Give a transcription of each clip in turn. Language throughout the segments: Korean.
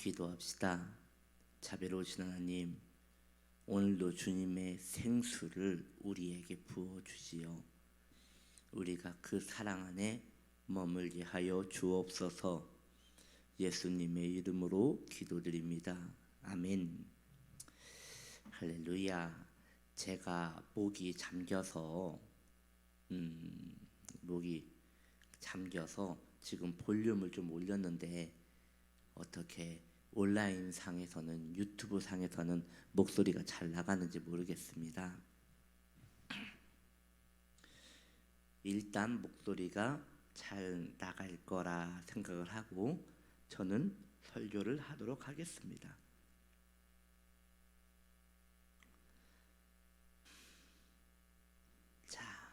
기도합시다. 자비로우신 하나님, 오늘도 주님의 생수를 우리에게 부어주시어 우리가 그 사랑 안에 머물게 하여 주옵소서. 예수님의 이름으로 기도드립니다. 아멘. 할렐루야. 제가 목이 잠겨서 지금 볼륨을 좀 올렸는데 어떻게 온라인 상에서는, 유튜브 상에서는 목소리가 잘 나가는지 모르겠습니다. 일단 목소리가 잘 나갈 거라 생각을 하고 저는 설교를 하도록 하겠습니다. 자,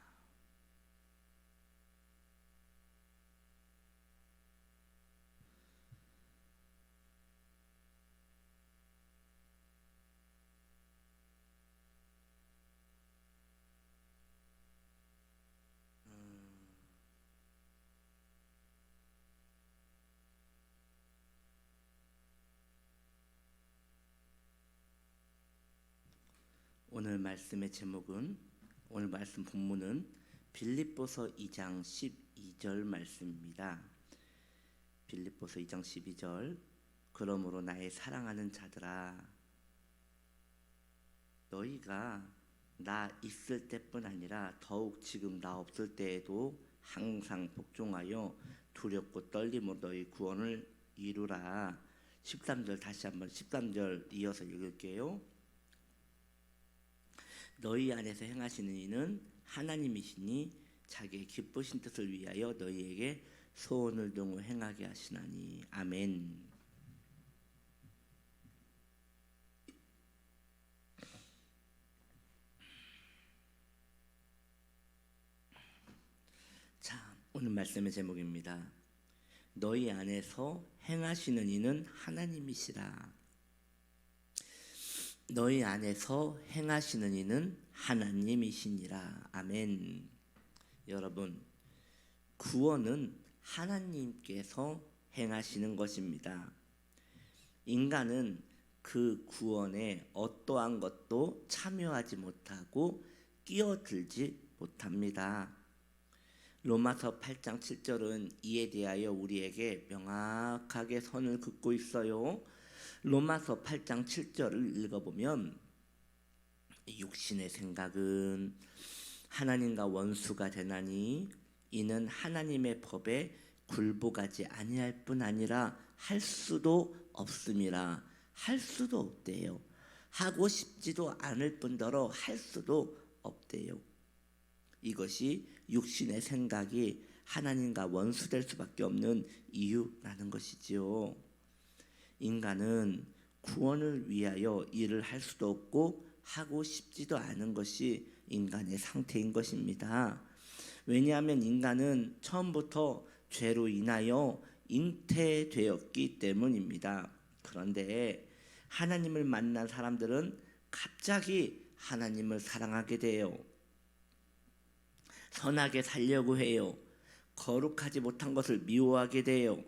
오늘 말씀의 제목은, 오늘 말씀 본문은 빌립보서 2장 12절 말씀입니다. 빌립보서 2장 12절. 그러므로 나의 사랑하는 자들아, 너희가 나 있을 때뿐 아니라 더욱 지금 나 없을 때에도 항상 복종하여 두렵고 떨림으로 너희 구원을 이루라. 13절 다시 한번 13절 이어서 읽을게요. 너희 안에서 행하시는 이는 하나님이시니 자기의 기쁘신 뜻을 위하여 너희에게 소원을 두고 행하게 하시나니. 아멘. 자, 오늘 말씀의 제목입니다. 너희 안에서 행하시는 이는 하나님이시라. 너희 안에서 행하시는 이는 하나님이시니라. 아멘. 여러분, 구원은 하나님께서 행하시는 것입니다. 인간은 그 구원에 어떠한 것도 참여하지 못하고 끼어들지 못합니다. 로마서 8장 7절은 이에 대하여 우리에게 명확하게 선을 긋고 있어요. 로마서 8장 7절을 읽어보면 육신의 생각은 하나님과 원수가 되나니 이는 하나님의 법에 굴복하지 아니할 뿐 아니라 할 수도 없음이라. 할 수도 없대요. 하고 싶지도 않을 뿐더러 할 수도 없대요. 이것이 육신의 생각이 하나님과 원수될 수밖에 없는 이유라는 것이지요. 인간은 구원을 위하여 일을 할 수도 없고 하고 싶지도 않은 것이 인간의 상태인 것입니다. 왜냐하면 인간은 처음부터 죄로 인하여 잉태되었기 때문입니다. 그런데 하나님을 만난 사람들은 갑자기 하나님을 사랑하게 돼요. 선하게 살려고 해요. 거룩하지 못한 것을 미워하게 돼요.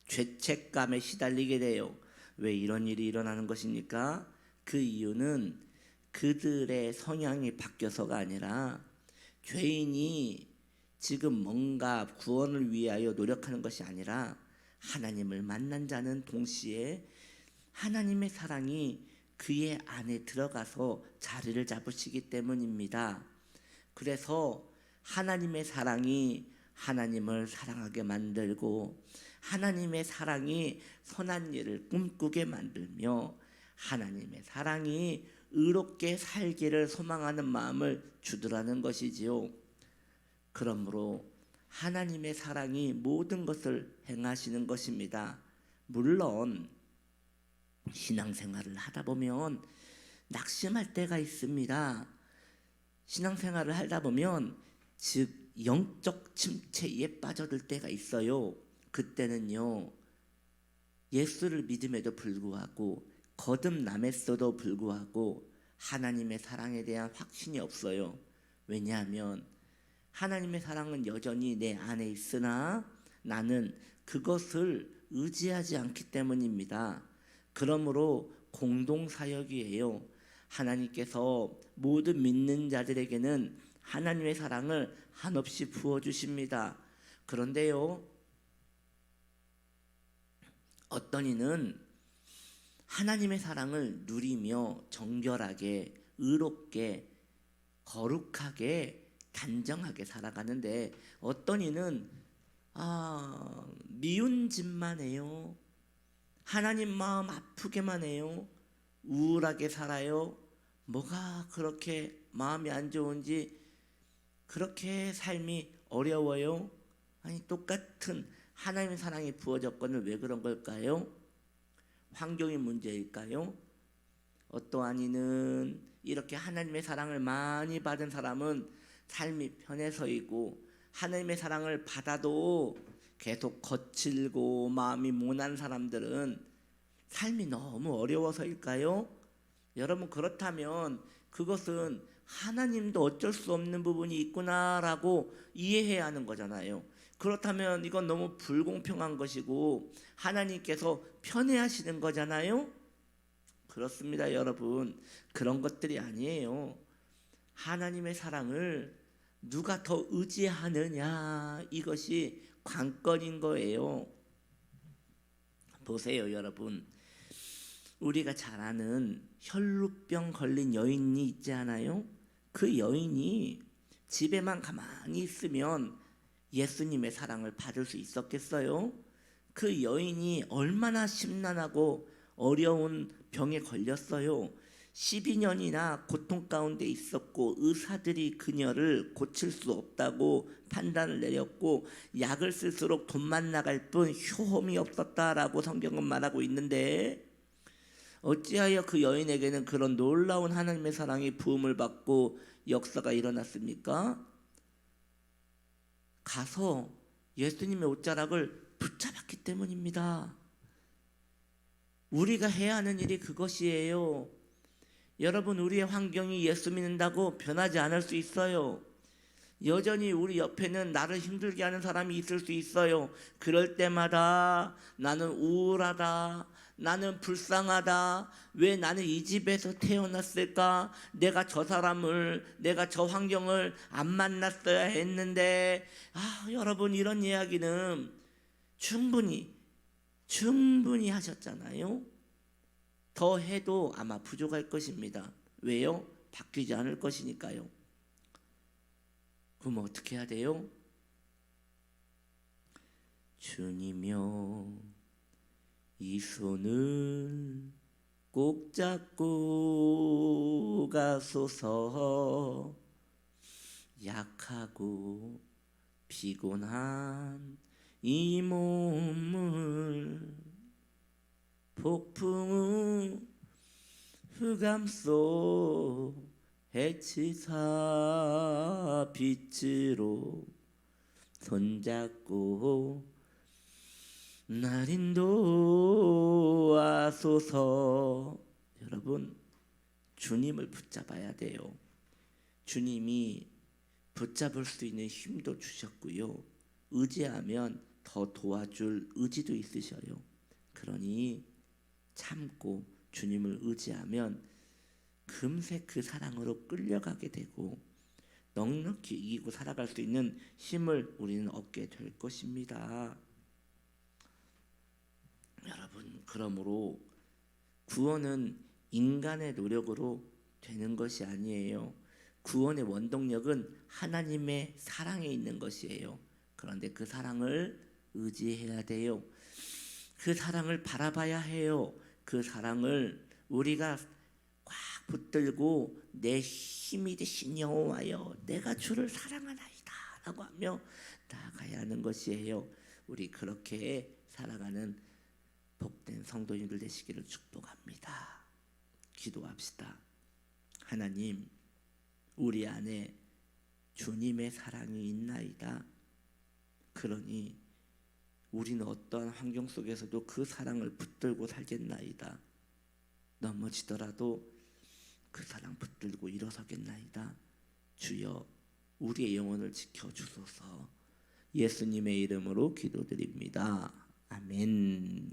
죄책감에 시달리게 돼요. 왜 이런 일이 일어나는 것입니까? 그 이유는 그들의 성향이 바뀌어서가 아니라 죄인이 지금 뭔가 구원을 위하여 노력하는 것이 아니라 하나님을 만난 자는 동시에 하나님의 사랑이 그의 안에 들어가서 자리를 잡으시기 때문입니다. 그래서 하나님의 사랑이 하나님을 사랑하게 만들고 하나님의 사랑이 선한 일을 꿈꾸게 만들며 하나님의 사랑이 의롭게 살기를 소망하는 마음을 주더라는 것이지요. 그러므로 하나님의 사랑이 모든 것을 행하시는 것입니다. 물론 신앙생활을 하다 보면 낙심할 때가 있습니다. 신앙생활을 하다 보면 즉 영적 침체에 빠져들 때가 있어요. 그때는요, 예수를 믿음에도 불구하고 거듭남했어도 불구하고 하나님의 사랑에 대한 확신이 없어요. 왜냐하면 하나님의 사랑은 여전히 내 안에 있으나 나는 그것을 의지하지 않기 때문입니다. 그러므로 공동 사역이에요. 하나님께서 모든 믿는 자들에게는 하나님의 사랑을 한없이 부어 주십니다. 그런데요, 어떤 이는 하나님의 사랑을 누리며 정결하게, 의롭게, 거룩하게, 단정하게 살아가는데, 어떤 이는 미운 짓만 해요. 하나님 마음 아프게만 해요. 우울하게 살아요. 뭐가 그렇게 마음이 안 좋은지, 그렇게 삶이 어려워요. 아니, 똑같은 하나님의 사랑이 부어졌거늘 왜 그런 걸까요? 환경의 문제일까요? 어떠한 이는 이렇게 하나님의 사랑을 많이 받은 사람은 삶이 편해서이고, 하나님의 사랑을 받아도 계속 거칠고 마음이 모난 사람들은 삶이 너무 어려워서일까요? 여러분, 그렇다면 그것은 하나님도 어쩔 수 없는 부분이 있구나라고 이해해야 하는 거잖아요. 그렇다면 이건 너무 불공평한 것이고 하나님께서 편애하시는 거잖아요. 그렇습니다, 여러분. 그런 것들이 아니에요. 하나님의 사랑을 누가 더 의지하느냐, 이것이 관건인 거예요. 보세요, 여러분. 우리가 잘 아는 혈루병 걸린 여인이 있지 않아요? 그 여인이 집에만 가만히 있으면 예수님의 사랑을 받을 수 있었겠어요? 그 여인이 얼마나 심란하고 어려운 병에 걸렸어요. 12년이나 고통 가운데 있었고 의사들이 그녀를 고칠 수 없다고 판단을 내렸고 약을 쓸수록 돈만 나갈 뿐 효험이 없었다라고 성경은 말하고 있는데, 어찌하여 그 여인에게는 그런 놀라운 하나님의 사랑이 부음을 받고 역사가 일어났습니까? 가서 예수님의 옷자락을 붙잡았기 때문입니다. 우리가 해야 하는 일이 그것이에요. 여러분, 우리의 환경이 예수 믿는다고 변하지 않을 수 있어요. 여전히 우리 옆에는 나를 힘들게 하는 사람이 있을 수 있어요. 그럴 때마다 나는 우울하다, 나는 불쌍하다, 왜 나는 이 집에서 태어났을까, 내가 저 사람을, 내가 저 환경을 안 만났어야 했는데, 여러분, 이런 이야기는 충분히 하셨잖아요. 더 해도 아마 부족할 것입니다. 왜요? 바뀌지 않을 것이니까요. 그럼 어떻게 해야 돼요? 주님여, 이 손을 꼭 잡고 가소서. 약하고 피곤한 이 몸을 폭풍 흑암 속 해치사 빛으로 손잡고 날 인도하소서. 여러분, 주님을 붙잡아야 돼요. 주님이 붙잡을 수 있는 힘도 주셨고요, 의지하면 더 도와줄 의지도 있으셔요. 그러니 참고 주님을 의지하면 금세 그 사랑으로 끌려가게 되고 넉넉히 이기고 살아갈 수 있는 힘을 우리는 얻게 될 것입니다. 여러분, 그러므로 구원은 인간의 노력으로 되는 것이 아니에요. 구원의 원동력은 하나님의 사랑에 있는 것이에요. 그런데 그 사랑을 의지해야 돼요. 그 사랑을 바라봐야 해요. 그 사랑을 우리가 꽉 붙들고 내 힘이 되신 여호와여, 내가 주를 사랑하나이다 라고 하며 나아가야 하는 것이에요. 우리 그렇게 살아가는 복된 성도님들 되시기를 축복합니다. 기도합시다. 하나님, 우리 안에 주님의 사랑이 있나이다. 그러니 우리는 어떠한 환경 속에서도 그 사랑을 붙들고 살겠나이다. 넘어지더라도 그 사랑 붙들고 일어서겠나이다. 주여, 우리의 영혼을 지켜주소서. 예수님의 이름으로 기도드립니다. 아멘.